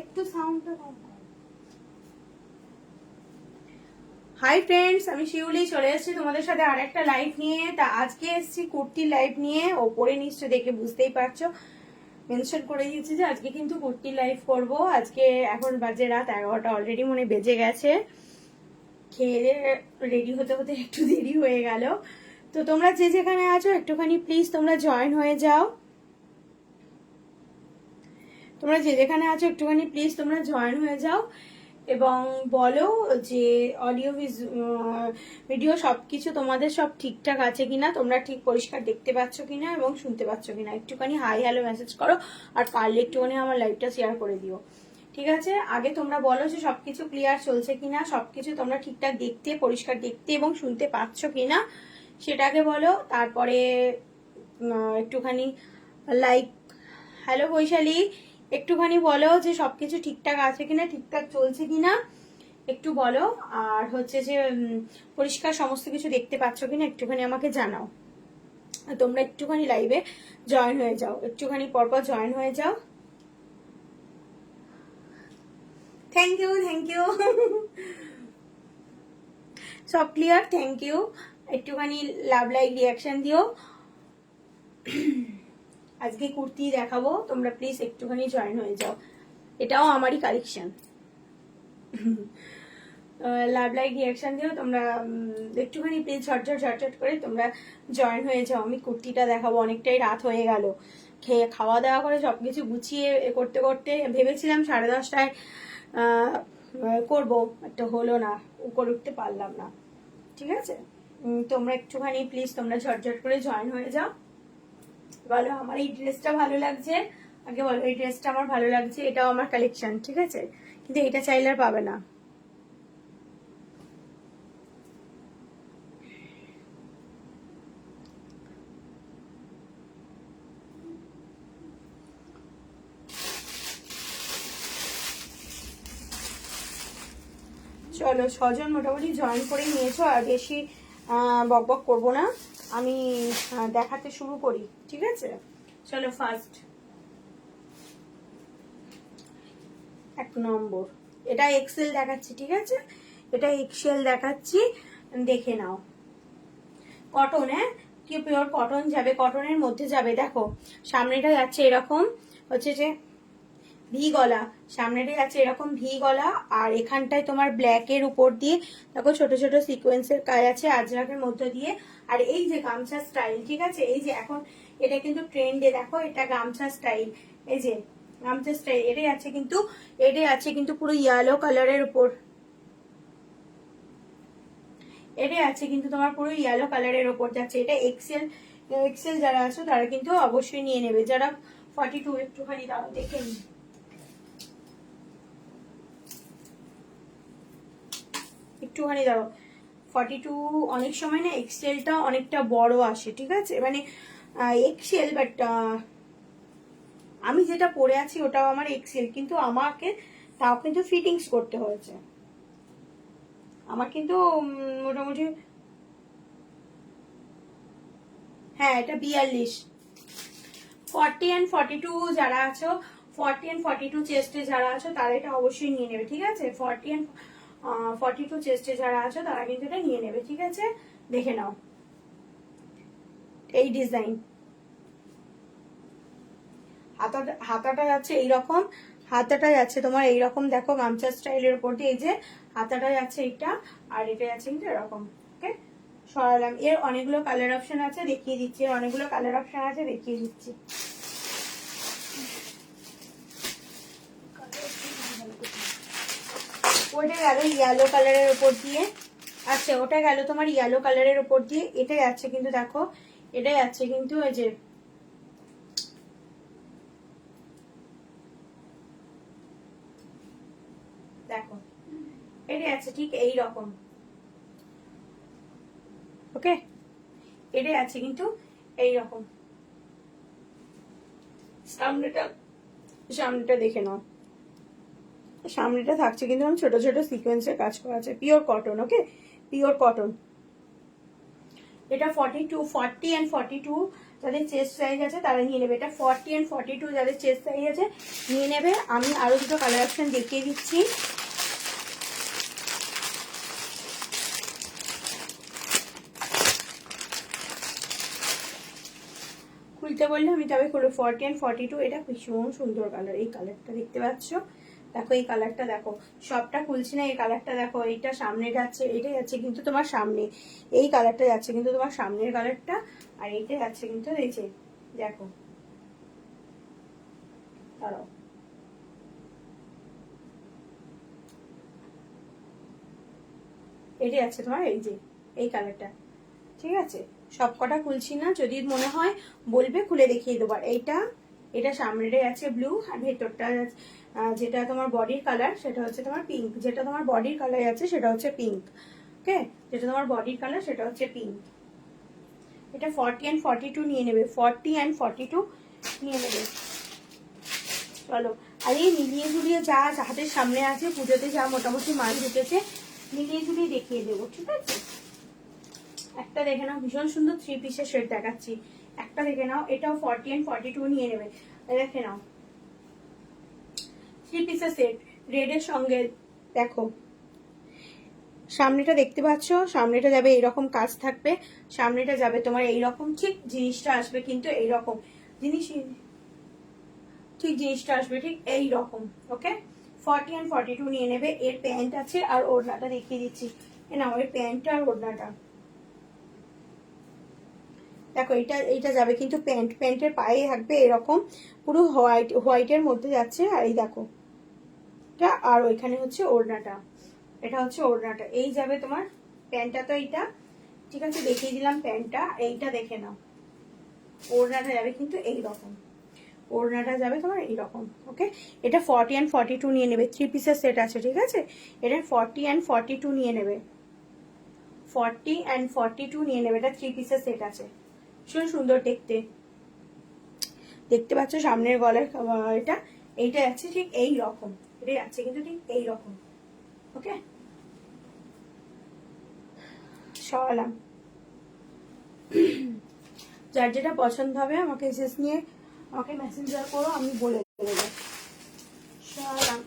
একটু সাউন্ডটা কম কর। হাই ফ্রেন্ডস, আমি শিউলি চলে এসেছি তোমাদের সাথে আর একটা লাইভ নিয়ে। তা আজকে এসেছি কুর্তি লাইভ নিয়ে। ওপরে নিশ্চয় দেখে বুঝতেই পারছো, মেনশন করে দিয়েছি যে আজকে কিন্তু কুর্তি লাইভ করব। আজকে এখন বাজে রাত 11টা, অলরেডি মনে বেজে গেছে। খেয়ে রেডি হতে হতে একটু দেরি হয়ে গেল। তো তোমরা যে যেখানে আছো একটুখানি প্লিজ তোমরা জয়েন হয়ে যাও। তোমরা যে যেখানে আছো একটুখানি প্লিজ তোমরা জয়েন হয়ে যাও এবং বলো যে অডিও ভিডিও সবকিছু তোমাদের সব ঠিকঠাক আছে কিনা, তোমরা ঠিক পরিষ্কার দেখতে পাচ্ছ কিনা এবং শুনতে পাচ্ছ কিনা। একটুখানি হাই হ্যালো মেসেজ করো, আর পারলে একটুখানি আমার লাইভটা শেয়ার করে দিও। ঠিক আছে, আগে তোমরা বলো যে সবকিছু ক্লিয়ার চলছে কিনা, সবকিছু তোমরা ঠিকঠাক দেখতে পরিষ্কার দেখতে এবং শুনতে পাচ্ছ কিনা সেটাকে বলো। তারপরে একটুখানি লাইক, হ্যালো বৈশালী, একটুখানি বলো যে সবকিছু ঠিকঠাক আছে কিনা, ঠিকঠাক চলছে কিনা একটু বলো। আর হচ্ছে যে পরিষ্কার সমস্ত কিছু দেখতে পাচ্ছ কিনা একটুখানি আমাকে জানাও। তোমরা একটুখানি লাইভে জয়েন হয়ে যাও, একটুখানি পরপর জয়েন হয়ে যাও। Thank you, thank you. সব ক্লিয়ার, থ্যাংক ইউ। একটুখানি লাভ লাইক রিয়াকশন দিও। আজকে কুর্তি দেখাবো, তোমরা প্লিজ একটুখানি জয়েন হয়ে যাও। এটাও আমারই কালেকশন। লাভ লাইক রিয়াকশন দিও তোমরা, একটুখানি প্লিজ ঝটঝট ঝটঝট করে তোমরা জয়েন হয়ে যাও। আমি কুর্তিটা দেখাবো, অনেকটাই রাত হয়ে গেল। খাওয়া দাওয়া করে সবকিছু গুছিয়ে করতে করতে ভেবেছিলাম 10:30টায় করবো, একটা হলো না, করে উঠতে পারলাম না। ঠিক আছে, তোমরা একটুখানি প্লিজ তোমরা ঝটঝট করে জয়েন হয়ে যাও। বলো আমার এই ড্রেসটা ভালো লাগছে, আগে বলো এই ড্রেসটা আমার ভালো লাগছে, এটাও আমার কালেকশন। ঠিক আছে, কিন্তু এটা চাইলে আর পাবে না। চলো, 6জন মোটামুটি জয়েন করে নিয়েছো, আর বেশি বক বক করবো না, আমি দেখাতে শুরু করি। ঠিক আছে, চলো ফার্স্ট 1 নম্বর, এটা এক্সেল দেখাচ্ছি। ঠিক আছে, এটা এক্সেল দেখাচ্ছি, দেখে নাও। কটন, হ্যাঁ, কি পিওর কটন যাবে, কটনের মধ্যে যাবে। দেখো সামনেটা যাচ্ছে এরকম, হচ্ছে যে ভি গলা, সামনেটা যাচ্ছে এরকম ভি গলা, আর এখানটায় তোমার ব্ল্যাকের উপর দিয়ে দেখো ছোট ছোট সিকোয়েন্সের কাজ আছে আজরাকের মধ্যে দিয়ে। আর এই যে গামছা স্টাইল, ঠিক আছে, এই যে এখন এটা কিন্তু ট্রেন্ডে, দেখো এটা গামছা স্টাইল, এই যে গামছা স্টাইল, এটাই আছে কিন্তু, এটাই আছে কিন্তু পুরো ইয়েলো কালারের উপর, এটাই আছে কিন্তু তোমার পুরো ইয়েলো কালারের উপর যাচ্ছে। এটা এক্সেল, এক্সেল যারা আছো তারা কিন্তু অবশ্যই নিয়ে নেবে। যারা 42, একটুখানি দাও দেখে নি, একটুখানি দাও 42। অনেক সময় না এক্সেলটা অনেকটা বড় আসে, ঠিক আছে, মানে এক্সেল, বাট আমি যেটা পরে আছি ওটাও আমার এক্সেল, কিন্তু আমাকে তাও কিন্তু ফিটিংস করতে হয়েছে। আমার কিন্তু মোটামুটি, হ্যাঁ এটা 42। 40 and 42 যারা আছো, 40 and 42 চেস্টে যারা আছো তারা এটা অবশ্যই নিয়ে নেবে। ঠিক আছে, 40 and 42 চেস্টে যারা আছো তারা কিন্তু এটা নিয়ে নেবে। ঠিক আছে, দেখে নাও এই ডিজাইন। হাতাটা যাচ্ছে এইরকম, হাতাটা যাচ্ছে তোমার এইরকম, দেখো গামছা স্টাইলের উপর দিয়ে এই যে হাতাটা যাচ্ছে এটা, আর এটা যাচ্ছে কিন্তু এরকম। ওকে, সরালাম। এর অনেকগুলো কালার অপশন আছে, দেখিয়ে দিচ্ছি। এর অনেকগুলো কালার অপশন আছে, দেখিয়ে দিচ্ছি। ওটা গেল ইয়েলো কালারের উপর দিয়ে, আচ্ছা ওটা গেল তোমার ইয়েলো কালারের উপর দিয়ে। এটা যাচ্ছে কিন্তু, দেখো এটা যাচ্ছে কিন্তু এই যে, দেখো এটা আছে ঠিক এই রকম। ওকে, এটা আছে কিন্তু এই রকম। সামনেটা, সামনেটা দেখে নাও, সামনেটা থাকছে কিন্তু ছোট ছোট সিকোয়েন্সের কাজ করা আছে, পিওর কটন। ওকে, পিওর কটন। এটা 42, 40 and 42 যাদের চেস্ট সাইজ আছে তারা নিয়ে নেবে। এটা 40 and 42 যাদের চেস্ট সাইজ আছে নিয়ে নেবে। আমি আরো দুটো কালার অপশন দেখিয়ে দিচ্ছি। খুলতে বললে আমি তবে খুলবো। 40 and 42 এটা ভীষণ সুন্দর কালার। এই কালারটা দেখতে পাচ্ছ, দেখো এই কালারটা দেখো, সবটা খুলছি না। এই কালারটা দেখো, এইটা সামনে যাচ্ছে, এইটা যাচ্ছে কিন্তু তোমার সামনে, এই কালারটা যাচ্ছে কিন্তু তোমার সামনের কালারটা, আর এইটা যাচ্ছে কিন্তু এই যে দেখো, দাঁড়াও, এটা যাচ্ছে তোমার এই যে এই কালারটা। ঠিক আছে, সব কটা খুলছি না, যদি মনে হয় বলবে খুলে দেখিয়ে দেবো। এইটা, এটা সামনেটা আছে ব্লু, আর ভেতরটা যেটা তোমার বডির কালার সেটা হচ্ছে তোমার পিঙ্ক। যেটা তোমার বডির কালার আছে সেটা হচ্ছে পিঙ্ক। ওকে, যেটা তোমার বডির কালার সেটা হচ্ছে পিঙ্ক। এটা 40 and 42 নিয়ে নেবে, 40 and 42 নিয়ে নেবে। চলো, আর এই মিলিয়ে ঝুলিয়ে যা হাতের সামনে আছে, পুজোতে যা মোটামুটি মাল ঢুকেছে মিলিয়ে ঝুলিয়ে দেখিয়ে দেবো। ঠিক আছে, একটা দেখে নাও, ভীষণ সুন্দর 3 পিসের সেট দেখাচ্ছি। একটা দেখে নাও, এটাও 40 and 42 নিয়ে নেবে। দেখে নাও 3 পিসের সেট রেডের সঙ্গে। দেখো সামনেটা দেখতে পাচ্ছ, সামনেটা যাবে এইরকম কাজ থাকবে, সামনেটা যাবে তোমার এইরকম, ঠিক জিনিসটা আসবে কিন্তু এইরকম জিনিস, ঠিক জিনিসটা আসবে ঠিক এইরকম। ওকে, 40 and 42 নিয়ে নেবে। এর প্যান্ট আছে আর ওড়নাটা দেখিয়ে দিচ্ছি। নাও এর প্যান্টটা আর ওড়নাটা দেখো। এইটা যাবে কিন্তু প্যান্টের পায়ে থাকবে এরকম পুরো হোয়াইটের মধ্যে যাচ্ছে। আর এই দেখো এটা, আর ওইখানে হচ্ছে ওড়নাটা, এটা হচ্ছে ওড়নাটা। এই যাবে তোমার প্যান্টটা, তো এইটা ঠিক আছে দেখিয়ে দিলাম প্যান্টটা। এইটা দেখে নাও, ওড়নাটা যাবে কিন্তু এইরকম, ওড়নাটা যাবে তোমার এইরকম। ওকে, এটা 40 and 42 নিয়ে নেবে। 3 পিসের সেট আছে। ঠিক আছে, এটা 40 and 42 নিয়ে নেবে, 40 and 42 নিয়ে নেবে। এটা 3 পিসের সেট আছে, ভীষণ সুন্দর দেখতে। দেখতে পাচ্ছ সামনের গলার এটা, এইটা আছে ঠিক এই রকম, এটা আছে কিন্তু ঠিক এই রকম। ওকে, সরালাম। যার যেটা পছন্দ হবে আমাকে এসএস নিয়ে আমাকে মেসেঞ্জার করো, আমি বলে দেবো। সরালাম।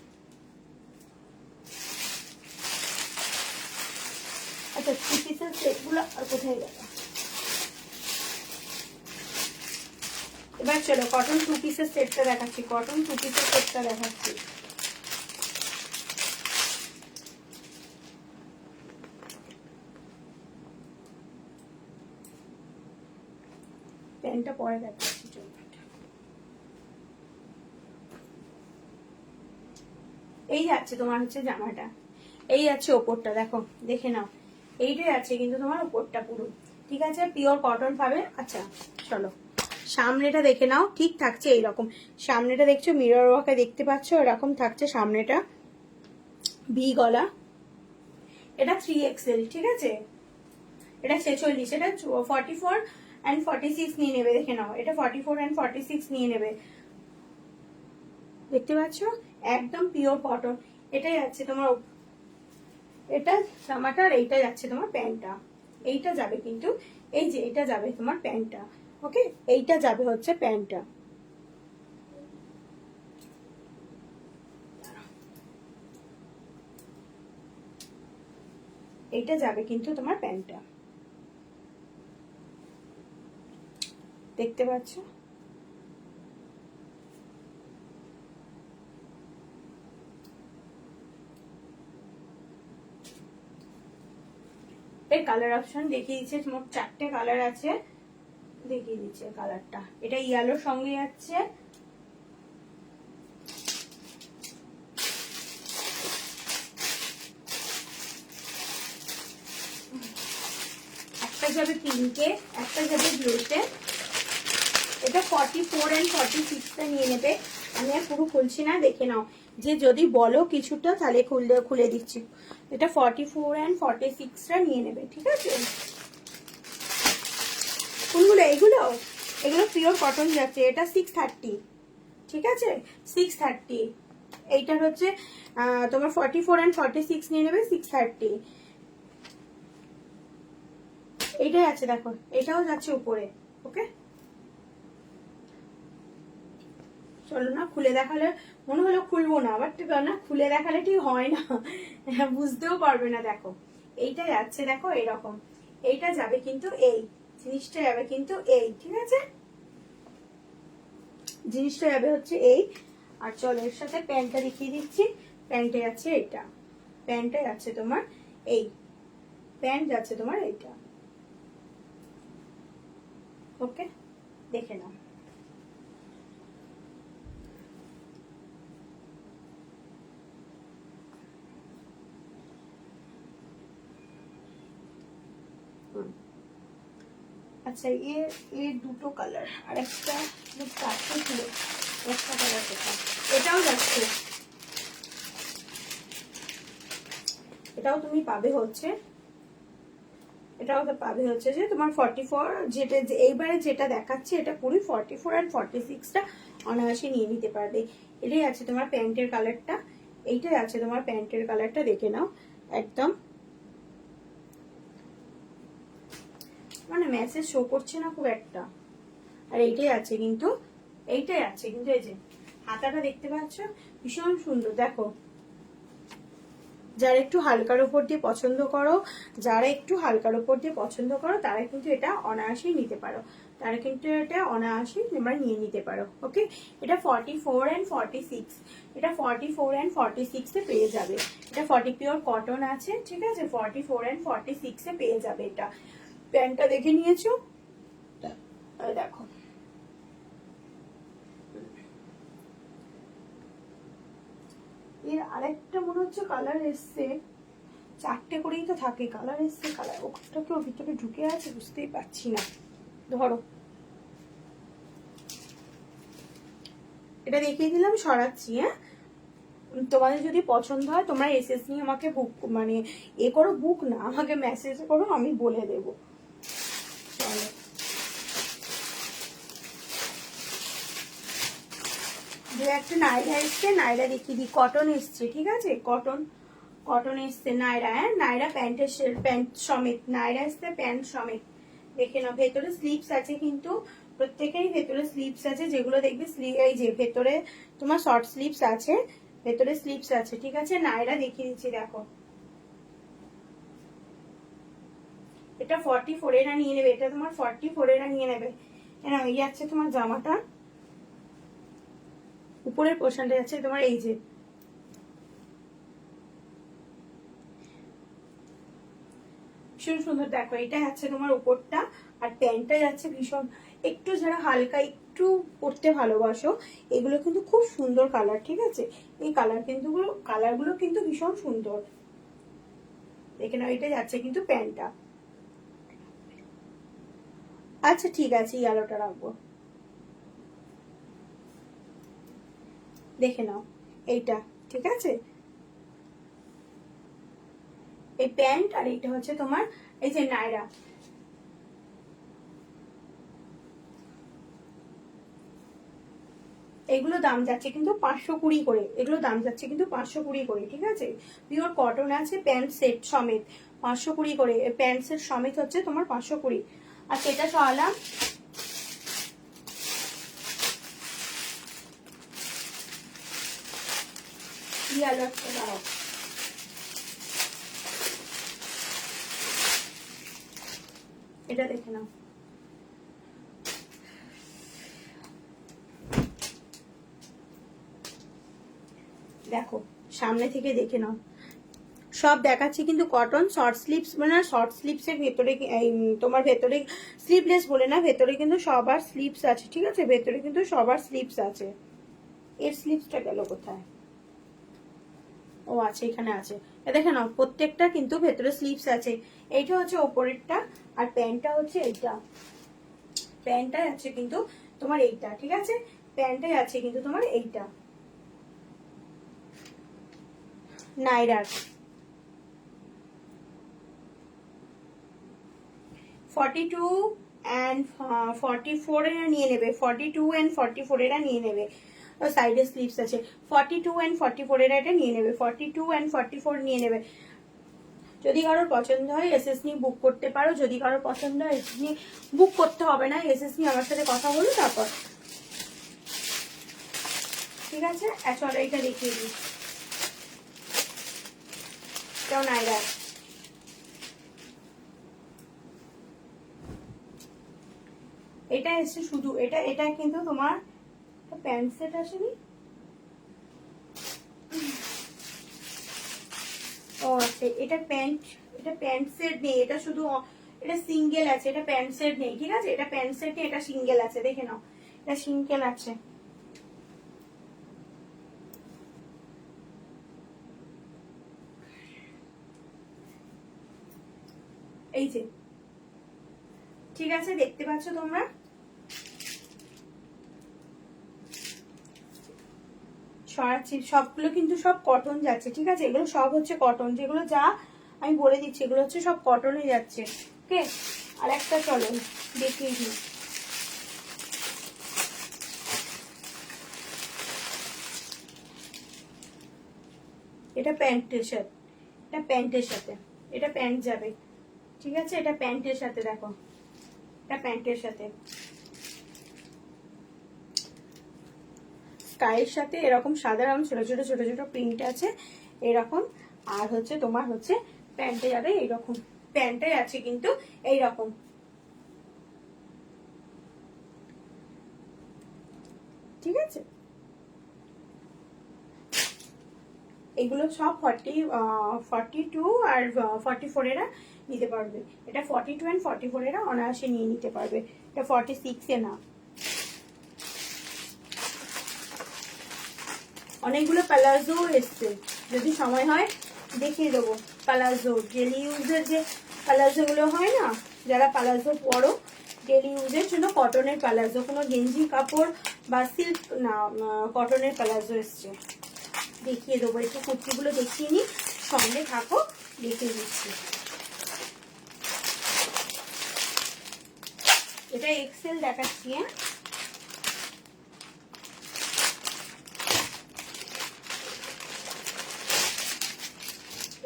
আচ্ছা, 3 পিসের সেটগুলো আর কোথায় গেল? এবার চলো কটন 2 পিসের সেটটা দেখাচ্ছি। কটন 2 পিসের সেটটা দেখাচ্ছি। প্যান্টটা পরে দেখাচ্ছি। এই যাচ্ছে তোমার হচ্ছে জামাটা, এই যাচ্ছে ওপরটা, দেখো দেখে নাও, এইটাই আছে কিন্তু তোমার ওপরটা পুরো। ঠিক আছে, পিওর কটন পাবে। আচ্ছা চলো সামনেটা দেখে নাও, ঠিক থাকছে এইরকম। সামনেটা দেখছো মিরর ওয়ার্কে দেখতে পাচ্ছ, এরকম থাকছে সামনেটা, ভি গলা। এটা 3XL। ঠিক আছে, এটা 46, এটা 44 and 46 নিয়ে নেবে। দেখে নাও, এটা 44 and 46 নিয়ে নেবে। দেখতে পাচ্ছ একদম পিওর কটন। এটাই যাচ্ছে তোমার, এটা জামাটা, আর এইটা যাচ্ছে তোমার প্যান্টটা। এইটা যাবে কিন্তু এই যে এটা যাবে তোমার প্যান্টটা। ওকে, এইটা যাবে হচ্ছে প্যান্টটা। এইটা যাবে কিন্তু তোমার প্যান্টটা, দেখতে পাচ্ছ। এই কালার অপশন দেখিয়ে দিচ্ছে, মোট 4টে কালার আছে, দেখিয়ে দিচ্ছে কালারটা। এটা ইয়েলোর সঙ্গে যাচ্ছে, একটা যাবে পিঙ্কে, একটা যাবে ব্লুতে। এটা 44 and 46টা নিয়ে নেবে। আমি আর পুরো খুলছি না, দেখে নাও। যে যদি বলো কিছুটা তাহলে খুলে দিচ্ছি। এটা 44 and 46টা নিয়ে নেবে। ঠিক আছে, কোনগুলো? এগুলো পিওর কটন যাচ্ছে। এটা 630। ঠিক আছে, 630। এইটার হচ্ছে তোমার 44 and 46 নিয়ে নেবে, 630। এইটাই আছে দেখো, এটাও যাচ্ছে উপরে। ওকে, চলো না খুলে দেখালে মনে হলো খুলবো না, বাট না খুলে দেখালে ঠিক হয় না, বুঝতেও পারবে না। দেখো এইটা যাচ্ছে, দেখো এরকম, এইটা যাবে কিন্তু এই জিনিসটা যাবে কিন্তু এই, ঠিক আছে, জিনিসটা যাবে হচ্ছে এই। আর চলো এর সাথে প্যান্টটা দেখিয়ে দিচ্ছি। প্যান্টে যাচ্ছে এইটা, প্যান্টে যাচ্ছে তোমার এই, প্যান্ট যাচ্ছে তোমার এইটা। ওকে, দেখে নাও। আচ্ছা এর দুটো কালার, আর একটা চারটে ছিল, একটা কালার কোথায়, এটাও যাচ্ছে, এটাও তুমি পাবে হচ্ছে, এটাও তো পাবে হচ্ছে যে তোমার 44, যেটা এইবারে যেটা দেখাচ্ছে এটা পুরো 44 আর 46টা অনায়াসে নিয়ে নিতে পারবে। এটাই আছে তোমার প্যান্টের কালারটা, এইটাই আছে তোমার প্যান্টের কালারটা, দেখে নাও একদম, মানে মেসেজ শো করছে না খুব একটা। আর এইটাই আছে কিন্তু, এইটাই আছে কিন্তু, এই যে হাতাটা দেখতে পাচ্ছ ভীষণ সুন্দর। দেখো যারা একটু হালকার উপর দিয়ে পছন্দ করো, যারা একটু হালকার উপর দিয়ে পছন্দ করো তারা কিন্তু এটা অনায়াসেই নিতে পারো, তারা কিন্তু এটা অনায়াসেই তোমরা নিয়ে নিতে পারো। ওকে, এটা 44 and 46, এটা 44 and 46 এ পেয়ে যাবে। এটা 40 পিওর কটন আছে, ঠিক আছে, 44 and 46 এ পেয়ে যাবে। এটা প্যান্টটা দেখে নিয়েছো, দেখো এর আরেকটা মনে হচ্ছে কালার এসছে, চারটে করেই তো থাকে কালার এসছে, কালার ওটা কেউ ভিতরে ঢুকে আছে বুঝতেই পারছি না। ধরো এটা দেখিয়ে দিলাম, সরাচ্ছি। হ্যাঁ, তোমাদের যদি পছন্দ হয় তোমরা এসএস নিয়ে আমাকে বুক, মানে এ করো, বুক না আমাকে মেসেজ করো, আমি বলে দেবো। চলো যে একটা নাইরা এসছে, নাইরা দেখিয়ে দিই, কটন এসছে, ঠিক আছে, কটন, কটন এসছে নাইরা। হ্যাঁ, নাইরা প্যান্টের, প্যান্ট সমেত নাইরা এসছে, প্যান্ট সমেত। দেখে নাও ভেতরে স্লিপস আছে কিন্তু, প্রত্যেকেরই ভেতরে স্লিপস আছে, যেগুলো দেখবে এই যে ভেতরে তোমার শর্ট স্লিপস আছে, ভেতরে স্লিপস আছে, ঠিক আছে। নাইরা দেখিয়ে দিচ্ছি, দেখো এটা 44 এরা নিয়ে নেবে, এটা তোমার 44 এরা নিয়ে নেবে। না এই যাচ্ছে তোমার জামাটা, উপরের পোর্শনটা যাচ্ছে তোমার এই যে, ভীষণ সুন্দর। দেখো এটা যাচ্ছে তোমার উপরটা, আর প্যান্টটা যাচ্ছে ভীষণ, একটু যারা হালকা একটু পরতে ভালোবাসো এগুলো কিন্তু খুব সুন্দর কালার, ঠিক আছে, এই কালার কিন্তু কালারগুলো কিন্তু ভীষণ সুন্দর। দেখে নাও এটা যাচ্ছে কিন্তু প্যান্টটা। আচ্ছা ঠিক আছে, ইয়েলোটা রাখবো, দেখে নাও এইটা, ঠিক আছে, এই প্যান্ট, আর এইটা হচ্ছে তোমার এই যে নাইরা। এগুলো দাম যাচ্ছে কিন্তু 520 করে, এগুলো দাম যাচ্ছে কিন্তু 520 করে, ঠিক আছে, পিওর কটন আছে, প্যান্ট সেট সমেত 520 করে, প্যান্ট সেট সমেত হচ্ছে তোমার 520। আর সেটা সরালাম, ইয়ালো একটা দাও, এটা দেখে নাও, দেখো সামনে থেকে দেখে নাও, সব দেখাচ্ছি কিন্তু কটন, শর্ট স্লিপস, মানে শর্ট স্লিপস এর ভেতরে তোমার ভেতরে স্লিভলেস বলে না, ভেতরে কিন্তু সবার স্লিপস আছে, ঠিক আছে, ভেতরে কিন্তু সবার স্লিপস আছে। এর স্লিপসটা গেল কোথায়, ও আছে এখানে আছে, দেখে নাও প্রত্যেকটা কিন্তু ভেতরে স্লিপস আছে। এইটা হচ্ছে ওপরেরটা, আর প্যান্টটা হচ্ছে এইটা, প্যান্টটাই আছে কিন্তু তোমার এইটা, ঠিক আছে, প্যান্টটাই আছে কিন্তু তোমার এইটা নাইরার। 42 and 44 এরা নিয়ে নেবে, 42 and 44 এরা নিয়ে নেবে, সাইডে স্লিপস আছে, 42 and 44 এরা এটা নিয়ে নেবে, 42 and 44 নিয়ে নেবে। যদি কারোর পছন্দ হয় এসএস নিয়ে বুক করতে পারো, যদি কারোর পছন্দ হয় এসএস নিয়ে বুক করতে হবে না, এসএস নিয়ে আমার সাথে কথা বলো তারপর। ঠিক আছে। চলো এটা দেখিয়ে দিই, এটাও নাইরা। এটা এসছে শুধু, এটা কিন্তু তোমার প্যান্ট সেট আসেনি। ও আচ্ছা, এটা প্যান্ট সেট নেই, এটা শুধু এটা সিঙ্গেল আছে, এটা প্যান্ট সেট নেই। ঠিক আছে, এটা প্যান্ট সেট নেই, এটা সিঙ্গেল আছে, দেখে নাও, এটা সিঙ্গেল আছে। এই যে, ঠিক আছে, দেখতে পাচ্ছ তোমরা। সরাচ্ছি, সবগুলো কিন্তু সব কটন যাচ্ছে। ঠিক আছে, এগুলো সব হচ্ছে কটন, যেগুলো যা আমি বলে দিচ্ছি এগুলো হচ্ছে সব কটনে যাচ্ছে। ওকে, আর একটা চলো দেখিয়ে দিই। এটা প্যান্টের সাথে, এটা প্যান্টের সাথে, এটা প্যান্ট যাবে। ঠিক আছে, এটা প্যান্টের সাথে, দেখো এটা প্যান্টের সাথে, স্কাইয়ের সাথে এরকম সাদা রঙ ছোট ছোট ছোট ছোট প্রিন্ট আছে এরকম। আর হচ্ছে তোমার হচ্ছে প্যান্টে যাবে এইরকম, প্যান্টে আছে কিন্তু এইরকম। ঠিক আছে, এগুলো সব 42 আর 44 এরা নিতে পারবে। এটা 42 and 44 এরা অনায়াসে নিয়ে নিতে পারবে, এটা 46 এ না। অনেকগুলো প্যালাজো এসছে, যদি সময় হয় দেখিয়ে দেবো। প্যালাজো ডেলি ইউজের যে প্যালাজো গুলো হয় না, যারা প্যালাজো পরো ডেলি ইউজের জন্য, কটনের প্যালাজো, কোনো গেঞ্জি কাপড় বা সিল্ক না, কটনের প্যালাজো এসছে। দেখিয়ে দেবো, একটু কুর্তিগুলো দেখিয়ে নি, সঙ্গে থাকো, দেখিয়ে দিচ্ছি। এটা এক্সেল দেখাচ্ছি।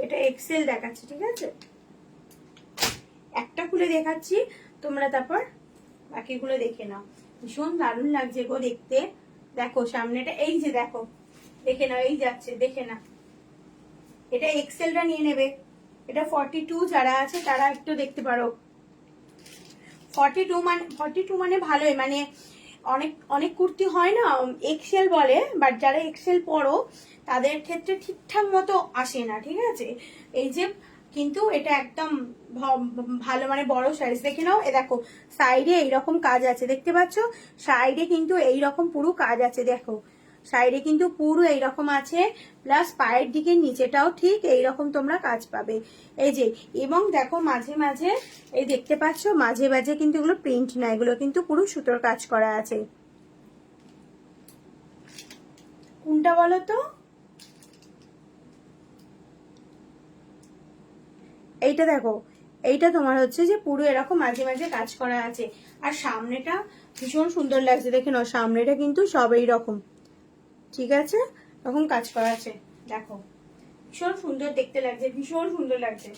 এটা এক্সেল দেখাচ্ছি। ঠিক আছে, একটা খুলে দেখাচ্ছি, তোমরা তারপর বাকিগুলো দেখে নাও। ভীষণ দারুণ লাগছে গো দেখতে। দেখো সামনেটা, এই যে দেখো, দেখে নাও, এই যাচ্ছে, দেখে না। এটা এক্সেলটা নিয়ে নেবে, এটা 42 যারা আছে তারা একটু দেখতে পারো। 42 মানে ভালোই, মানে অনেক অনেক কুর্তি হয় না এক্সেল বলে, বাট যারা এক্সেল পরো তাদের ক্ষেত্রে ঠিকঠাক মতো আসে না। ঠিক আছে, এই যে কিন্তু এটা একদম ভালো, মানে বড় সাইজ। দেখে নাও, এ দেখো সাইডে এইরকম কাজ আছে, দেখতে পাচ্ছ, সাইডে কিন্তু এইরকম পুরো কাজ আছে। দেখো সাইডে কিন্তু পুরো এইরকম আছে, প্লাস পায়ের দিকে নিচেটাও ঠিক এইরকম তোমরা কাজ পাবে। এই যে, এবং দেখো মাঝে মাঝে এই দেখতে পাচ্ছ, মাঝে মাঝে কিন্তু এগুলো প্রিন্ট না, এগুলো কিন্তু পুরো সুতোর কাজ করা আছে। কোনটা বলো তো? এইটা দেখো, এইটা তোমার হচ্ছে যে পুরো এরকম মাঝে মাঝে কাজ করা আছে। আর সামনেটা ভীষণ সুন্দর লাগছে, দেখে নাও, সামনেটা কিন্তু সব এইরকম, ঠিক আছে, এরকম কাজ করা আছে। দেখো ভীষণ সুন্দর দেখতে লাগছে, ভীষণ সুন্দর লাগছে।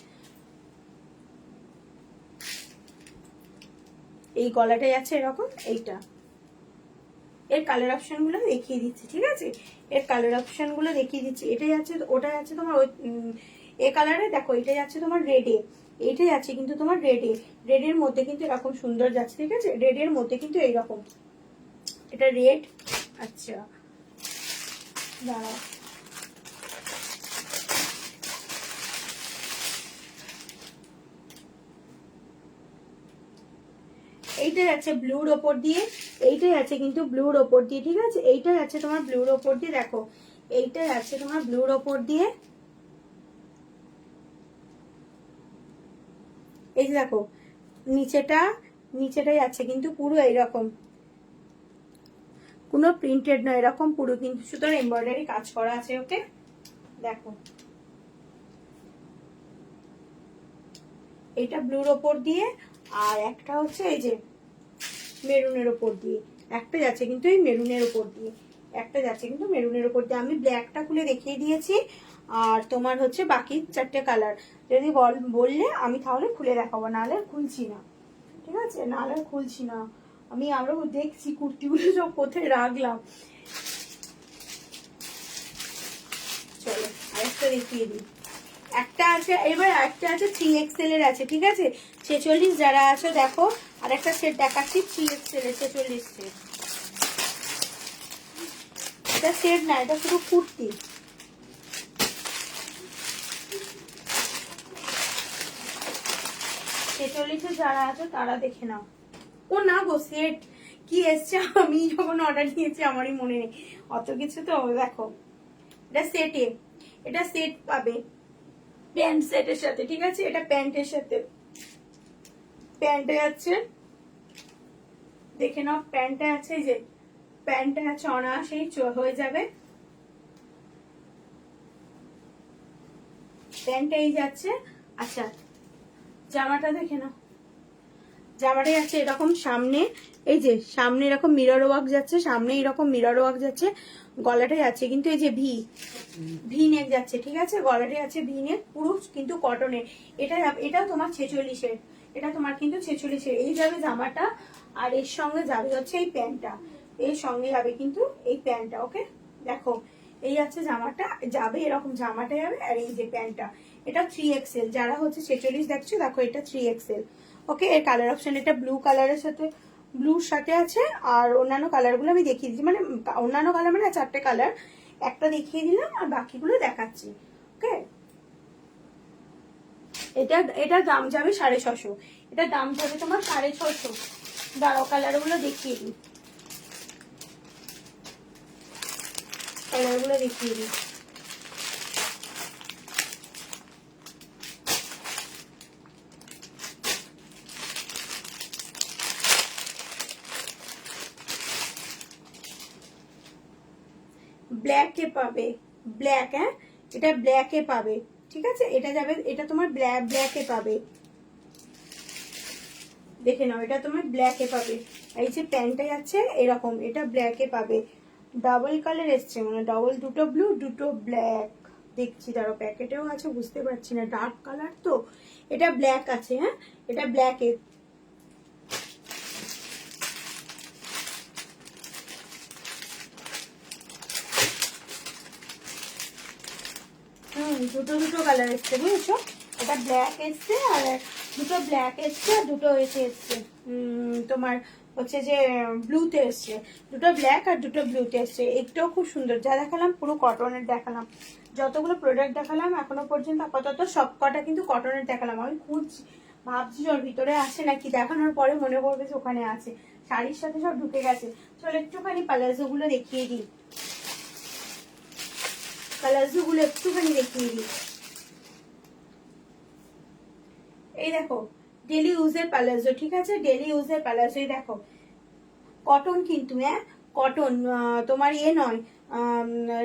এই গলাটাই আছে এরকম, এইটা এর কালার অপশন গুলো দেখিয়ে দিচ্ছি। ঠিক আছে, এর কালার অপশন গুলো দেখিয়ে দিচ্ছি। এটাই আছে, ওটাই আছে তোমার এ কালারে, দেখো এটাই আছে তোমার রেডে, এইটাই আছে কিন্তু তোমার রেডে, রেডের মধ্যে কিন্তু এরকম সুন্দর যাচ্ছে। ঠিক আছে, রেডের মধ্যে কিন্তু এইরকম, এটা রেড। আচ্ছা দাঁড়াও, এইটাই আছে ব্লুর ওপর দিয়ে, এইটাই আছে কিন্তু ব্লুর ওপর দিয়ে। ঠিক আছে, এইটাই আছে তোমার ব্লুর ওপর দিয়ে, দেখো এইটাই আছে তোমার ব্লুর ওপর দিয়ে। এই যে দেখো নিচেটাই আছে কিন্তু পুরো এইরকম, কোনো প্রিন্টেড নয়, এরকম পুরো কিন্তু সুতরাং এমব্রয়ডারি কাজ করা আছে। ওকে, দেখো এটা ব্লুর ওপর দিয়ে, আর একটা হচ্ছে এই যে মেরুনের ওপর দিয়ে, একটা যাচ্ছে কিন্তু এই মেরুনের ওপর দিয়ে, একটা যাচ্ছে কিন্তু মেরুনের ওপর দিয়ে। আমি ব্ল্যাকটা খুলে দেখিয়ে দিয়েছি, আর তোমার হচ্ছে বাকি চারটে কালার যদি বললে আমি তাহলে খুলে দেখাবো, নাহলে খুলছি না। ঠিক আছে, নাহলে খুলছি না। আমি আরো দেখছি কুর্তিগুলো সব কোথায় রাখলাম। দেখিয়ে দিই। একটা আছে, এবার একটা আছে 3XL এর আছে, ঠিক আছে? 46 যারা আছো দেখো, আর একটা সেট দেখাচ্ছি 3XL এর 46 সেট। এটা সেট না, এটা শুধু কুর্তি। ছেচল্লিশে যারা আছো তারা দেখে নাও। ও না গো, সেট কি এসছে আমি যখন অর্ডার দিয়েছি আমারই মনে নেই অত কিছু। তো দেখো এটা সেটে, এটা সেট পাবে প্যান্ট সেটের সাথে, ঠিক আছে? এটা প্যান্টের সাথে, প্যান্টে আছে, দেখে নাও প্যান্টে আছে, এই যে প্যান্টে আছে, অনায়াসেই হয়ে যাবে। প্যান্টে এই যাচ্ছে। আচ্ছা জামাটা দেখে নাও, জামাটা যাচ্ছে এরকম সামনে, এই যে সামনে এরকম মিরর ওয়ার্ক যাচ্ছে, সামনে এরকম মিরর ওয়ার্ক যাচ্ছে, গলাটা যাচ্ছে কিন্তু এই যে ভি নেক যাচ্ছে, ঠিক আছে? গলাটা যাচ্ছে ভি নেক, পুরো কিন্তু কটনের। এটাও তোমার 46-এর, এটা তোমার কিন্তু 46-এর। এই যাবে জামাটা, আর এর সঙ্গে যাবে হচ্ছে এই প্যান্টটা, এর সঙ্গে যাবে কিন্তু এই প্যান্টটা। ওকে দেখো এই আছে জামাটা, যাবে এরকম, জামাটা যাবে আর এই যে প্যান্টটা। এটা 3XL, যারা হচ্ছে 46 দেখছো দেখো এটা 3XL। ওকে, এর কালার অপশন এটা ব্লু কালারের সাথে, ব্লুর সাথে আছে, আর অন্যান্য কালার গুলো আমি দেখিয়ে দিচ্ছি, মানে অন্যান্য কালার মানে 4টে কালার, একটা দেখিয়ে দিলাম আর বাকিগুলো দেখাচ্ছি। ওকে, এটা দাম যাবে 650, এটা দাম যাবে তোমার 650। দাঁড়াও কালার গুলো দেখিয়ে দিই, কালার গুলো দেখিয়ে দিই। ব্ল্যাকে পাবে, ব্ল্যাক, হ্যাঁ এটা ব্ল্যাকে পাবে, ঠিক আছে? এটা যাবে, এটা তোমার ব্ল্যাকে পাবে, দেখে নাও এটা তোমার ব্ল্যাকে পাবে। এই যে প্যান্টটা যাচ্ছে এরকম, এটা ব্ল্যাকে পাবে। ডাবল কালার এসছে, মানে ডাবল, দুটো ব্লু দুটো ব্ল্যাক। দেখছি দাঁড়ো, প্যাকেটেও আছে বুঝতে পারছি না, ডার্ক কালার তো। এটা ব্ল্যাক আছে, হ্যাঁ এটা ব্ল্যাকে। দুটো দুটো কালার এসছে বুঝেছো? এটা ব্ল্যাক এসছে আর দুটো ব্ল্যাক এসছে আর দুটো এসছে তোমার হচ্ছে যে ব্লুতে এসছে, দুটো ব্ল্যাক আর দুটো ব্লুতে এসছে। একটাও খুব সুন্দর, যা দেখালাম পুরো কটনের দেখালাম, যতগুলো প্রোডাক্ট দেখালাম এখনো পর্যন্ত আপাতত সব কটা কিন্তু কটনের দেখালাম। আমি খুঁজছি, ভাবছি ওর ভিতরে আছে নাকি, দেখানোর পরে মনে পড়বে যে ওখানে আছে, শাড়ির সাথে সব ঢুকে গেছে। চলো একটুখানি প্যালাজো গুলো দেখিয়ে দিই, প্যালাজো গুলো একটুখানি দেখিয়ে দিই। এই দেখো ডেলি ইউজের প্যালাজো, ঠিক আছে? ডেলি ইউজের প্যালাজোই দেখো, কটন কিন্তু, হ্যাঁ কটন, তোমার ইয়ে নয়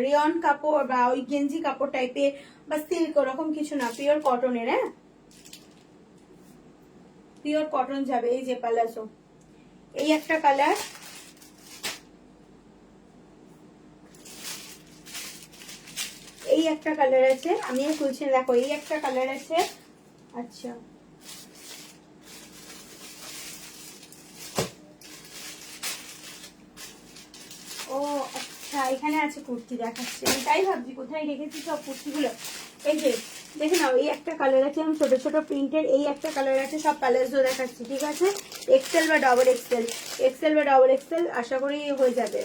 রিয়ন কাপড় বা ওই গেঞ্জি কাপড় টাইপের বা সিল্ক ওরকম কিছু না, পিওর কটনের, হ্যাঁ পিওর কটন যাবে। এই যে প্যালাজো, এই একটা কালার, এই একটা কালার আছে, আমি খুলছি দেখো, এই একটা কালার আছে। আচ্ছা ও আচ্ছা, এখানে আছে কুর্তি দেখাচ্ছে, আমি তাই ভাবছি কোথায় রেখেছি সব কুর্তিগুলো। এই যে দেখে নাও, এই একটা কালার আছে, আমি ছোট ছোট প্রিন্টের, এই একটা কালার আছে, সব প্যালেজো দেখাচ্ছি, ঠিক আছে? এক্সেল বা ডবল এক্সেল, এক্সেল বা ডবল এক্সেল আশা করি হয়ে যাবে।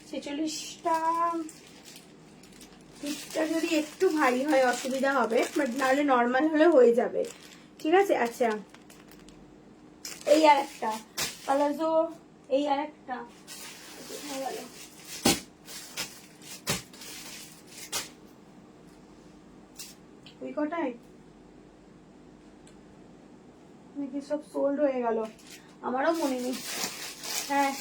46টা পিসটা যদি একটু ভারী হয় অসুবিধা হবে, বাট নাহলে নর্মাল হলে হয়ে যাবে, ঠিক আছে? আচ্ছা এই আর একটা প্যালাজো, এই আর একটা গেল, ওই কটাই নাকি সব সোল্ড হয়ে গেল, আমারও মনে নেই। হ্যাঁ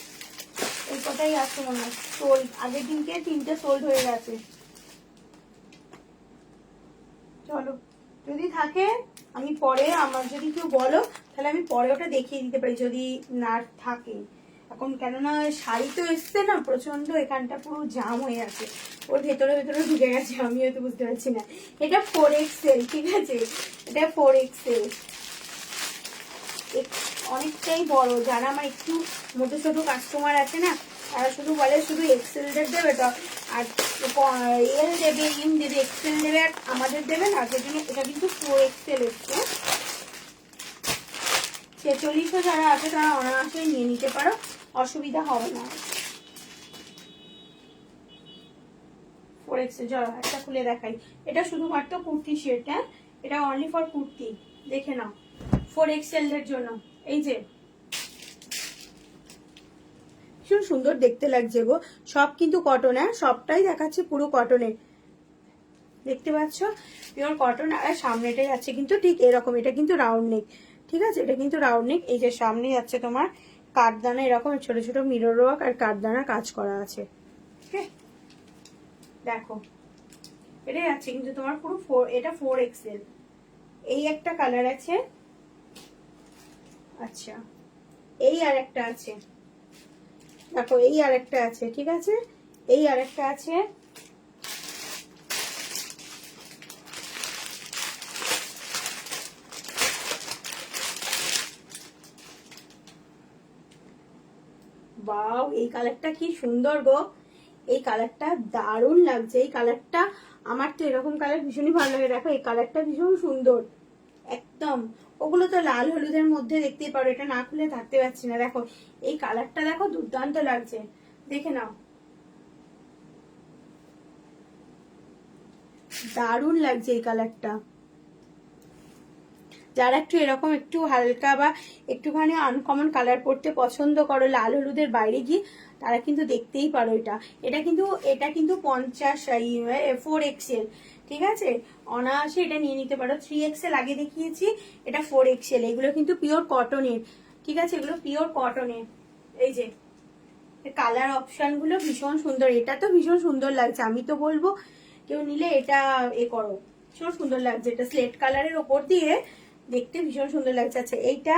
এই কটাই আছে মনে হয় সোল্ড, আগের দিনকে 3টে সোল্ড হয়ে গেছে। চলো যদি থাকে আমি পরে, আমার যদি কেউ বলো তাহলে আমি পরে ওটা দেখিয়ে দিতে পারি যদি না থাকে। এখন কেননা শাড়ি তো এসছে না প্রচন্ড, এখানটা পুরো জাম হয়ে আছে, ওর ভেতরে ভেতরে ঢুকে গেছে, আমি হয়তো বুঝতে পারছি না। এটা 4XL, ঠিক আছে? এটা 4XL, অনেকটাই বড়। যারা আমার একটু মোটো ছোট কাস্টমার আছে না, তারা শুধু বলে শুধু এক্সেলদের দেবে তো, আর এল দেবে, এম দেবে, এক্সেল দেবে, আর আমাদের দেবে না, সেজন্য এটা কিন্তু 4XL এসছে। 46 যারা আছে তারা অনায়াসে নিয়ে নিতে পারো, অসুবিধা হবে না। 4XL চলো একটা খুলে দেখাই। এটা শুধুমাত্র কুর্তি সেট, হ্যাঁ, এটা অনলি ফর কুর্তি, দেখে নাও 4XL এর জন্য। এই যে ভীষণ সুন্দর দেখতে লাগছে গো, সব কিন্তু কটন, হ্যাঁ, সবটাই দেখাচ্ছে পুরো কটনের, দেখতে পাচ্ছ পিওর কটন। আর সামনেটাই যাচ্ছে কিন্তু ঠিক এরকম, এটা কিন্তু রাউন্ড নেক, ঠিক আছে, এটা কিন্তু রাউন্ড নেক। এই যে সামনে যাচ্ছে তোমার কাঠদানা, এরকম ছোট ছোট মিরর ওয়ার্ক আর কাঠদানা কাজ করা আছে, ঠিক আছে। দেখো এটা যাচ্ছে কিন্তু তোমার পুরো এটা 4XL। এই একটা কালার আছে, আচ্ছা এই আর একটা আছে, দেখো এই আর একটা আছে, ঠিক আছে, এই আর একটা আছে, বাও এই কালারটা কি সুন্দর গো, এই কালারটা দারুণ লাগছে। এই কালারটা আমার তো এরকম কালার ভীষণই ভালো লাগে। দেখো এই কালারটা ভীষণ সুন্দর একদম, ওগুলো তো লাল হলুদের মধ্যে দেখতেই পারো, এটা না খুলে থাকতে পারছি না। দেখো এই কালারটা দেখো দুর্দান্ত লাগছে, দেখে নাও দারুণ লাগছে এই কালারটা। যারা একটু এরকম একটু হালকা বা একটুখানি আনকমন কালার পরতে পছন্দ করো লাল হলুদের বাইরে গিয়ে, তারা কিন্তু দেখতেই পারো এটা। এটা কিন্তু 4XL, ঠিক আছে, অনায়াসে এটা নিয়ে নিতে পারো। 3XL আগে দেখিয়েছি, এটা 4XL। এগুলো কিন্তু পিওর কটনের, ঠিক আছে, এগুলো পিওর কটনের। এই যে কালার অপশন গুলো ভীষণ সুন্দর, এটা তো ভীষণ সুন্দর লাগছে। আমি তো বলবো কেউ নিলে এটা করো, ভীষণ সুন্দর লাগছে। এটা স্লেট কালারের ওপর দিয়ে দেখতে ভীষণ সুন্দর লাগছে। আচ্ছা এইটা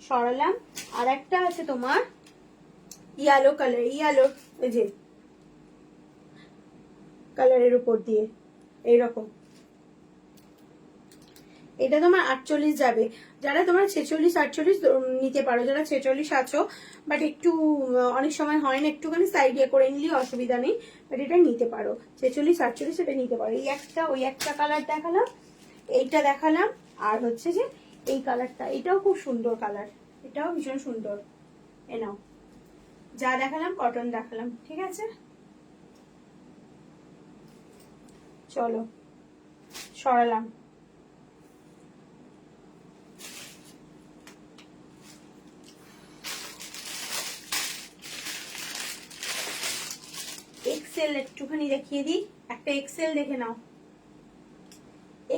সরালাম, আর একটা আছে তোমার ইয়েলো কালার, ইয়েলো এই যে কালারের উপর দিয়ে এইরকম, এটা তোমার 48 যাবে। যারা তোমার 46 48 নিতে পারো, যারা 46 আছো বাট একটু অনেক সময় হয় না, একটুখানি সাইডে করে নিলে অসুবিধা নেই, বাট এটা নিতে পারো 46 48 এটা নিতে পারো। এই একটা ওই একটা কালার দেখালাম, এইটা দেখালাম, আর হচ্ছে যে এই কালারটা, এটাও খুব সুন্দর কালার, এটাও ভীষণ সুন্দর। এ নাও যা দেখালাম কটন দেখালাম, ঠিক আছে। চলো সরালাম। এক্সেল একটুখানি দেখিয়ে দিই, একটা এক্সেল দেখে নাও,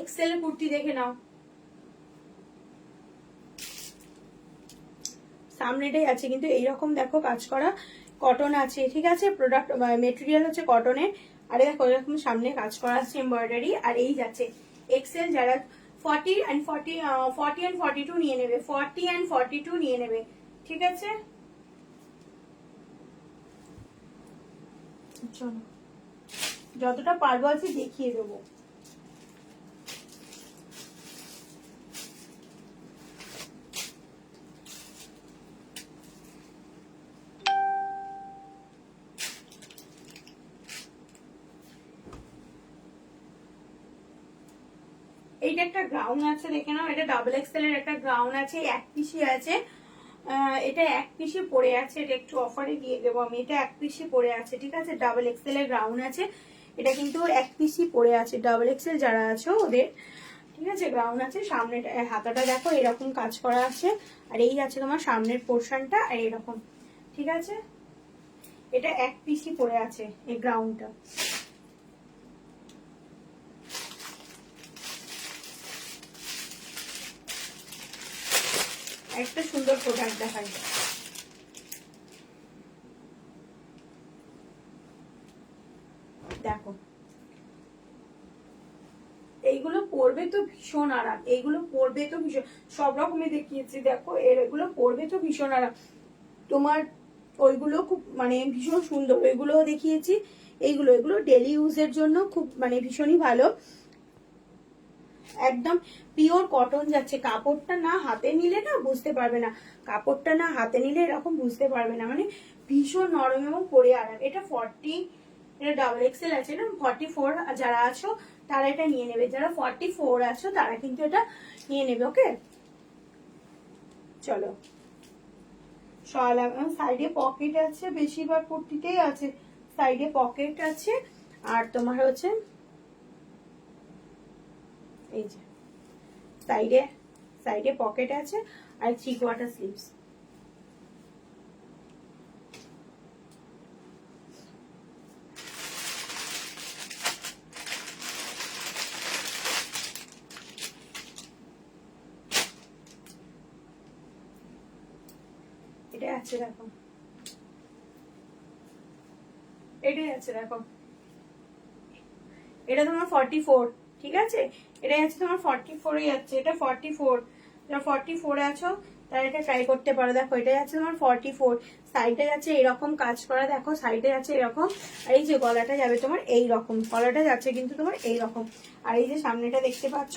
এক্সেল কুর্তি দেখে নাও, সামনেটাই আছে কিন্তু এইরকম দেখো কাজ করা কটন আছে, ঠিক আছে, প্রোডাক্ট মেটেরিয়াল হচ্ছে কটনের। আর দেখো এরকম সামনে কাজ করা আছে এমব্রয়ডারি। আর এই যাচ্ছে এক্সেল, যারা 40 and 42 নিয়ে নেবে, 40 and 42 নিয়ে নেবে, ঠিক আছে। চলো যতটা পারবো আছে দেখিয়ে দেবো। এইটা একটা গ্রাউন্ড আছে দেখে নাও, এটা ডাবল এক্সেল এর একটা গ্রাউন্ড আছে, এক পিসি আছে, এটা এক পিসি পড়ে আছে, এটা একটু অফারে দিয়ে দেবো আমি, এটা এক পিসি পড়ে আছে, ঠিক আছে, ডাবল এক্সেল এর গ্রাউন্ড আছে, এটা কিন্তু এক পিসি পড়ে আছে, ডাবল এক্সেল যারা আছো ওদের, ঠিক আছে, গ্রাউন্ড আছে। সামনে হাতাটা দেখো এরকম কাজ করা আছে, আর এই আছে তোমার সামনের পোর্শনটা, আর এরকম, ঠিক আছে, এটা এক পিসি পড়ে আছে এই গ্রাউন্ডটা। একটা সুন্দর প্রোডাক্ট দেখাই, দেখো এইগুলো পরবে তো ভীষণ আরাম, এইগুলো পরবে তো ভীষণ, সব রকমের দেখিয়েছি দেখো, এগুলো পরবে তো ভীষণ আরাম তোমার। ওইগুলো খুব মানে ভীষণ সুন্দর, ওইগুলোও দেখিয়েছি। এগুলো ডেলি ইউজের জন্য খুব মানে ভীষণই ভালো, একদম পিওর কটন যাচ্ছে। কাপড়টা না হাতে নিলে না বুঝতে পারবে না, কাপড়টা না হাতে নিলে এরকম বুঝতে পারবে না, মানে ভীষণ নরম এবং পরে আরাম। এটা এটা ডাবল এক্সেল আছে, না 44 যারা আছো তারা এটা নিয়ে নেবে, যারা 44 আছো তারা কিন্তু এটা নিয়ে নেবে। ওকে চলো, সাইডে পকেট আছে, বেশিরভাগ কুর্তিতেই আছে সাইডে পকেট আছে। আর তোমার হচ্ছে এই যে সাইডে সাইডে পকেট আছে আর 3/4 স্লিভস। এটা আছে দেখো, এটাই আছে দেখো, এটা তোমার 44, ঠিক আছে, এটাই আছে তোমার 44 যাচ্ছে, এটা 44, যারা 44 আছো তারা এটা ট্রাই করতে পারো। দেখো এটাই আছে তোমার 44, সাইডে যাচ্ছে এরকম কাজ করা, দেখো সাইডে যাচ্ছে এরকম, আর এই যে গলাটা যাবে তোমার এই রকম, গলাটা যাচ্ছে কিন্তু তোমার এই রকম, আর এই যে সামনেটা দেখতে পাচ্ছ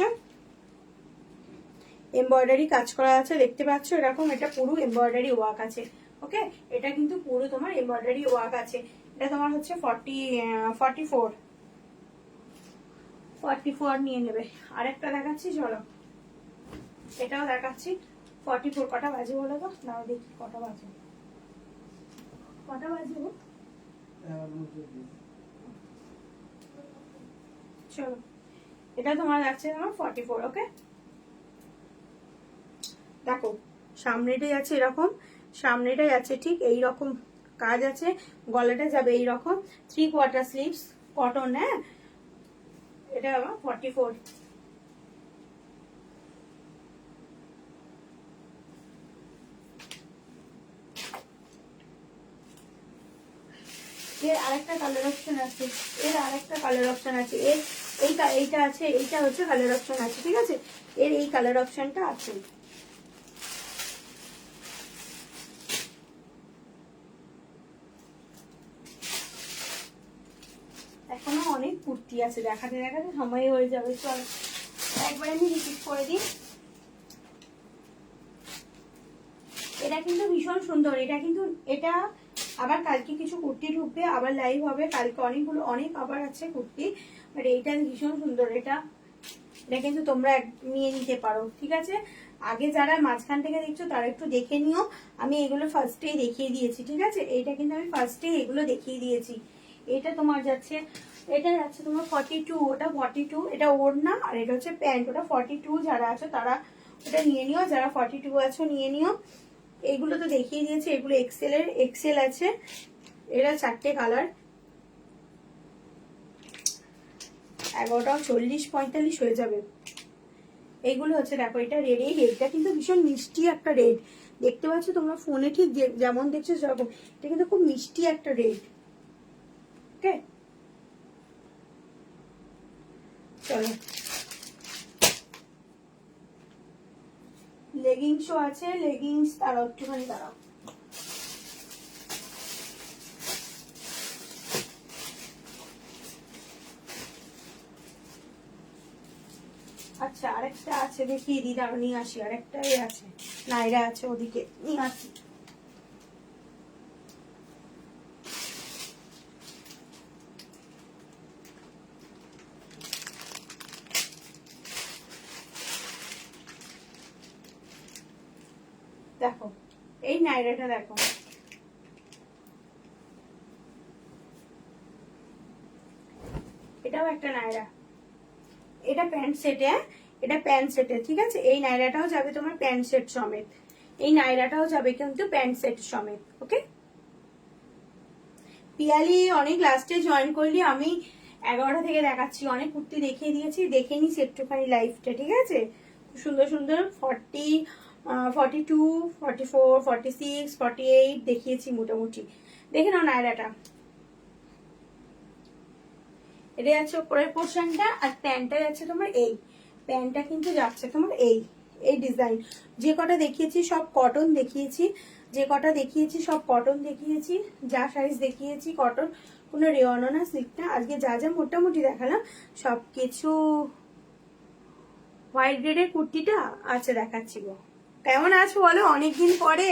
এমব্রয়ডারি কাজ করা আছে, দেখতে পাচ্ছ এরকম, এটা পুরো এমব্রয়ডারি ওয়ার্ক আছে। ওকে, এটা কিন্তু পুরো তোমার এমব্রয়ডারি ওয়ার্ক আছে। এটা তোমার হচ্ছে 44 নিয়ে নেবে। আরেকটা দেখাচ্ছি চলো, এটাও দেখাচ্ছি 44। কটা বাজে বলো তো, নাও দেখি কটা বাজে, কটা বাজে গো? চলো, এটা তোমার যাচ্ছে তোমার 44। ওকে দেখো সামনেটাই আছে এরকম, সামনেটাই আছে ঠিক এই রকম কাজ আছে, গলাটা যাবে এই রকম, 3/4 স্লিভস কটন। হ্যাঁ, এটা আমার 44। এর আরেকটা কালার অপশন আছে, এর আরেকটা কালার অপশন আছে, এর এইটা আছে, এইটা হচ্ছে কালার অপশন আছে, ঠিক আছে, এর এই কালার অপশনটা আছে। এখনো অনেক কুর্তি আছে, দেখাতে দেখাতে সময় হয়ে যাবে। চল একবার আমি রিপিট করে দিই, এটা কিন্তু ভীষণ সুন্দর, এটা কিন্তু এটা আবার কালকে কিছু কুর্তি ঢুকবে, আবার লাইভ হবে কালকে, অনেক আবার আছে কুর্তি, বাট এইটা ভীষণ সুন্দর। এটা কিন্তু তোমরা নিয়ে নিতে পারো, ঠিক আছে। আগে যারা মাঝখান থেকে দেখছো তারা একটু দেখে নিও, আমি এগুলো ফার্স্টেই দেখিয়ে দিয়েছি, ঠিক আছে, এইটা কিন্তু আমি ফার্স্টেই এগুলো দেখিয়ে দিয়েছি। এটা তোমার যাচ্ছে, এটা যাচ্ছে তোমার 42, ওটা 42, এটা ওড়না আর এটা হচ্ছে প্যান্ট, ওটা 42 যারা আছো তারা ওটা নিয়ে নিও, যারা 42 আছো নিয়ে নিও। এগুলো তো দেখিয়ে দিয়েছি, এগুলো এক্সেল আছে, এরা 4টে কালার, 11টা 40-45 হয়ে যাবে। এইগুলো হচ্ছে দেখো, এটা রেড, এই রেডটা কিন্তু ভীষণ মিষ্টি একটা রেড, দেখতে পাচ্ছ তোমরা ফোনে ঠিক যেমন দেখছো সেরকম, এটা কিন্তু খুব মিষ্টি একটা রেড। ওকে চলো, লেগিংসও আছে, লেগিংস তারাও একটুখানি দাঁড়াও। আচ্ছা আরেকটা আছে দেখিয়ে দিই, দাঁড়াও নিয়ে আসি, আরেকটাই আছে নাইরা আছে, ওদিকে নিয়ে আসি। দেখো এই নাইরাটা দেখো, এটাও একটা নাইরা, এটা প্যান্ট সেটে, এটা প্যান্ট সেটে, ঠিক আছে, এই নাইরাটাও যাবে তোমার প্যান্ট সেট সমেত, এই নাইরাটাও যাবে কিন্তু প্যান্ট সেট সমেত। ওকে পিয়ালি অনেক লাস্টে জয়েন করলি, আমি 11টা থেকে দেখাচ্ছি, অনেক কুর্তি দেখিয়ে দিয়েছি, দেখে নিস একটুখানি লাইফটা, ঠিক আছে, সুন্দর সুন্দর 40, 42, 44, 46, 48 দেখিয়েছি মোটামুটি, দেখে নাও নাইরাটা। এটা যাচ্ছে উপরের পোর্শনটা, আর প্যান্টটা যাচ্ছে তোমার এই, প্যান্টটা কিন্তু যাচ্ছে তোমার এই ডিজাইন। যে কটা দেখিয়েছি সব কটন দেখিয়েছি, যে কটা দেখিয়েছি সব কটন দেখিয়েছি, যা সাইজ দেখিয়েছি কটন, কোনো রেওয়ানো না, সিল্ক না। আজকে যা যা মোটামুটি দেখালাম সবকিছু হোয়াইট গ্রেডের কুর্তিটা আচ্ছা দেখাচ্ছি গো। কেমন আছো বলো অনেকদিন পরে?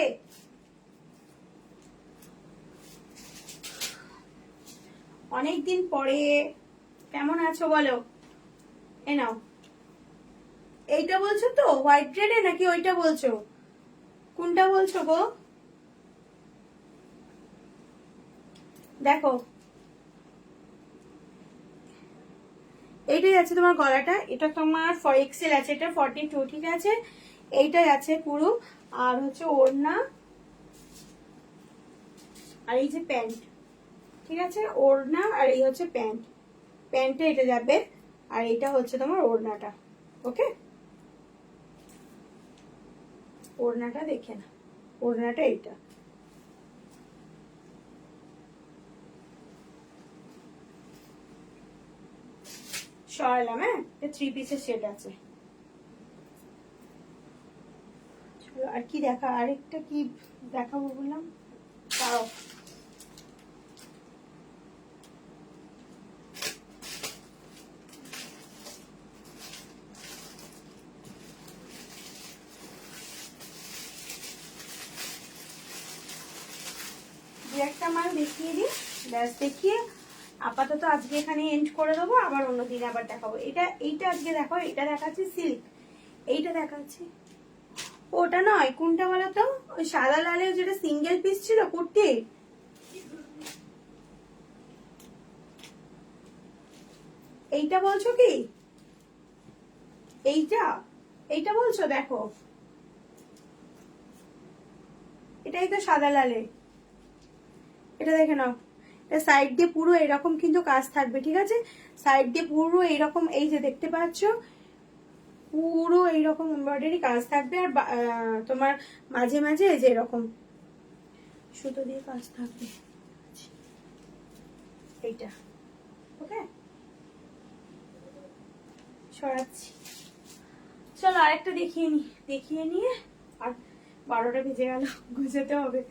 অনেকদিন পরে। কেমন আছো বলো? এ নাও, এইটা বলছো তো হোয়াইট রেডে নাকি ওইটা বলছো? কোনটা বলছো গো? দেখো, এইটাই আছে তোমার গলাটা। এটা তোমার এক্সেল আছে, এটা 42, ঠিক আছে? এইটাই আছে পুরো। আর হচ্ছে ওড়না, আর এই যে প্যান্ট, ঠিক আছে? ওড়না আর এই হচ্ছে প্যান্ট, প্যান্টটা এটা যাবে, আর এইটা হচ্ছে তোমার ওড়নাটা। ওকে, ওড়নাটা দেখে না, ওড়নাটা এইটা। সরালাম। হ্যাঁ, এটা 3 পিসের সেট আছে। চলো আর কি দেখা, আরেকটা কি দেখাবো বললাম, তাও একটা মাল দেখিয়ে দিই, ব্যাস দেখিয়ে আপাতত আজকে এখানে এন্ড করে দেবো। আবার অন্যদিন আবার দেখাবো। এইটা আজকে দেখো, এটা দেখাচ্ছি সিল্ক, এইটা দেখাচ্ছি। ওটা নয়, কোনটা বলো তো? ওই সাদা লালের যেটা সিঙ্গেল পিস ছিল কুর্তি, এইটা বলছো কি? এইটা, এইটা বলছো? দেখো, এটাই তো সাদা লালে। এটা দেখে নাও, এটা সাইড দিয়ে পুরো এরকম কিন্তু কাজ থাকবে, ঠিক আছে? সাইড দিয়ে পুরো এইরকম, এই যে দেখতে পাচ্ছ, পুরো এইরকম এমব্রয়ডারি কাজ থাকবে। আর তোমার মাঝে মাঝে এই যে এরকম সুতো দিয়ে কাজ থাকবে, এইটা। ওকে, সরাচ্ছি। চলো আরেকটা দেখিয়ে নি, দেখিয়ে নিয়ে আর 12টা বেজে গেল, গুছাতে হবে।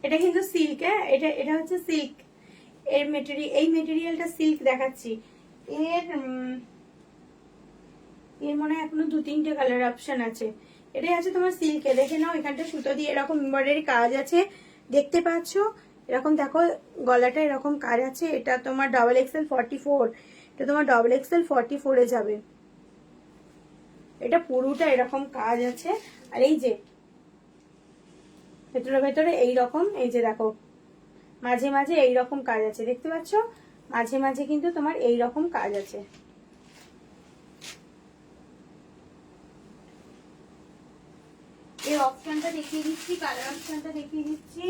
এটা কিন্তু সিল্ক, হ্যাঁ, এটা হচ্ছে সিল্ক এর মেটেরিয়াল। এই মেটেরিয়ালটা সিল্ক দেখাচ্ছি। এর এর মনে হয় এখনো 2-3টে কালার অপশন আছে। এটাই আছে তোমার সিল্কে। দেখে নাও, এখানটা সুতো দিয়ে এরকম এমব্রয়ডারি কাজ আছে, দেখতে পাচ্ছ? এরকম দেখো, গলাটা এরকম কাজ আছে। এটা তোমার XXL 44, এটা তোমার XXL 44-এ যাবে। এটা পুরোটা এরকম কাজ আছে। আর এই যে ভেতরে ভেতরে এইরকম, এই যে দেখো মাঝে মাঝে এইরকম কাজ আছে, দেখতে পাচ্ছ? মাঝে মাঝে কিন্তু তোমার এইরকম কাজ আছে। এই অপশনটা দেখিয়ে দিচ্ছি, কালার অপশনটা দেখিয়ে দিচ্ছি।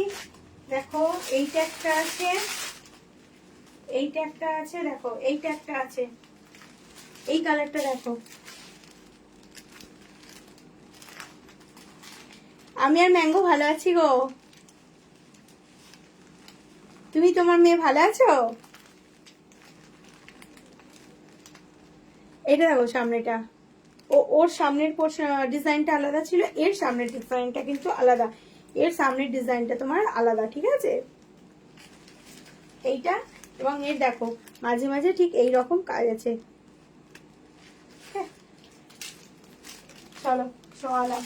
দেখো, এইটা একটা আছে, এইটা একটা আছে, দেখো এইটা একটা আছে। এই কালারটা দেখো। আমি আর ম্যাঙ্গো ভালো আছি গো। তুমি, তোমার মেয়ে ভালো আছো? এটা দেখো সামনেটা, ওর সামনের ডিজাইনটা আলাদা ছিল, এর সামনের ডিজাইনটা কিন্তু আলাদা। এর সামনের ডিজাইনটা তোমার আলাদা, ঠিক আছে? এইটা এবং এর দেখো মাঝে মাঝে ঠিক এই রকম কাজ আছে। চলো সরালাম।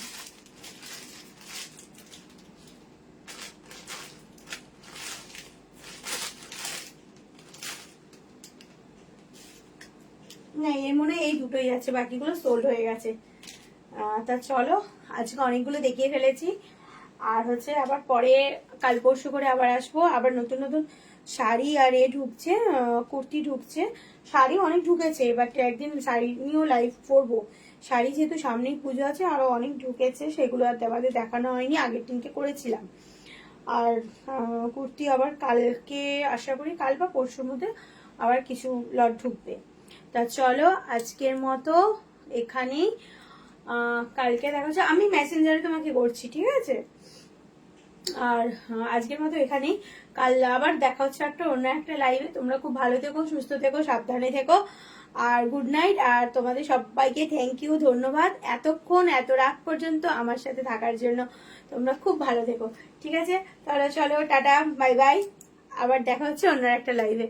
না, এর মনে এই দুটোই আছে, বাকিগুলো সোল্ড হয়ে গেছে। তা চলো, আজকে অনেকগুলো দেখিয়ে ফেলেছি। আর হচ্ছে আবার পরে কাল পরশু করে আবার আসবো। আবার নতুন নতুন শাড়ি আর ঢুকছে, কুর্তি ঢুকছে। শাড়ি অনেক ঢুকেছে, বাট একদিন শাড়ি নিয়েও লাইভ করবো। শাড়ি যেহেতু সামনেই পুজো আছে, আরো অনেক ঢুকেছে, সেগুলো আর তোমাদের দেখানো হয়নি, আগের দিনকে করেছিলাম। আর কুর্তি আবার কালকে, আশা করি কাল বা পরশুর মধ্যে আবার কিছু লট ঢুকবে। তা চলো আজকের মতো এখানেই, কালকে দেখা যাচ্ছে, আমি মেসেঞ্জারে তোমাকে করছি, ঠিক আছে? আর আজকের মতো এখানেই, কাল আবার দেখা হচ্ছে একটা অন্য একটা লাইভে। তোমরা খুব ভালো থেকো, সুস্থ থেকো, সাবধানে থেকো, আর গুড নাইট। আর তোমাদের সবাইকে থ্যাংক ইউ, ধন্যবাদ এতক্ষণ এত রাত পর্যন্ত আমার সাথে থাকার জন্য। তোমরা খুব ভালো থেকো, ঠিক আছে? তাহলে চলো, টাটা, বাই বাই। আবার দেখা হচ্ছে অন্য একটা লাইভে।